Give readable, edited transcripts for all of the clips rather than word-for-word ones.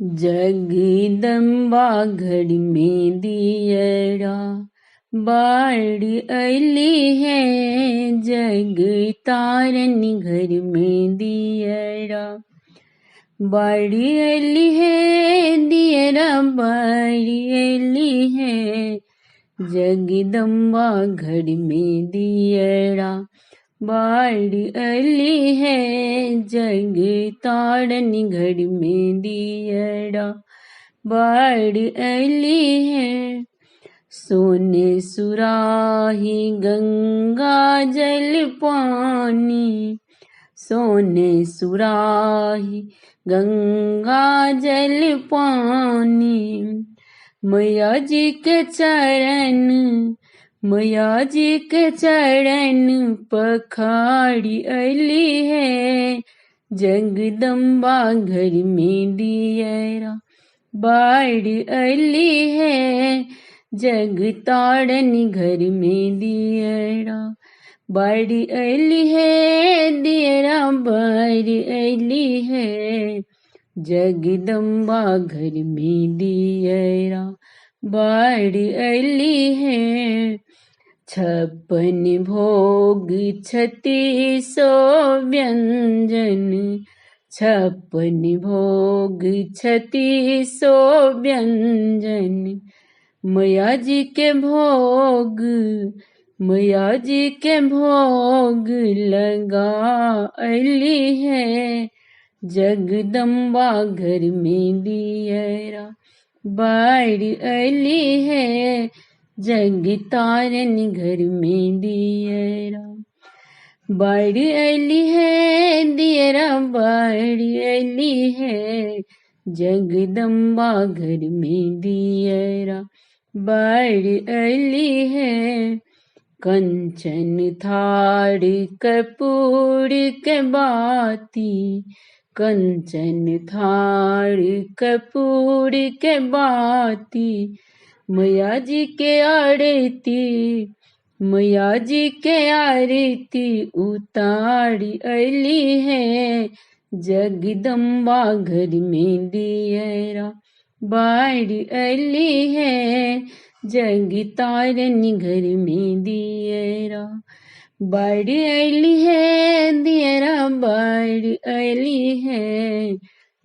जगदंबा घर में दियरा बाड़ी अली है। जग तारन घर में दियरा बाड़ी अली है। दियरा बाड़ी अली है। जगदंबा घर में दियरा बाड़ी अली है। जग तारन घर में दियरा बाड़ी अली है। सोने सुराही गंगा जल पानी। सोने सुराही गंगा जल पानी। मैया जी के चरण मैया जी के चरण पखाड़ी अली है। जगदंबा घर में दियरा बाड़ी अली है। जग ताड़न घर में दियरा बाड़ी अली है। दियरा बाड़ी अली है। जगदंबा घर में दियरा बाड़ी अली है। 56 भोग 36 व्यंजन। 56 भोग 36 व्यंजन। मैया जी के भोग मैया जी के भोग लगा अली है। जगदंबा घर में दियरा बाड़ी अली है। जग तारन घर में दियरा बाड़ी अली है। दियरा बाड़ी अली है। जगदंबा घर में दियरा बाड़ी अली है। कंचन थाड़ कपूर के बाती। कंचन थाड़ कपूर के बाती। मैया जी के आरती मैया जी के आरती उतारी अली है। जगदंबा घर में दियरा बाड़ी अली है। जग तारन घर में दियरा बाड़ी अली है। दियरा बाड़ी अली है।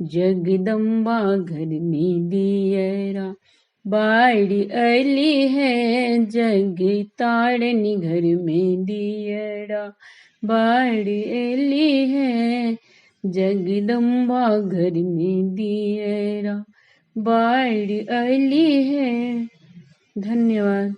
जगदंबा घर में दियरा बाड़ी अली है। जग तारन घर में दियरा बाड़ी अली है। जगदंबा घर में दियरा बाड़ी अली है। धन्यवाद।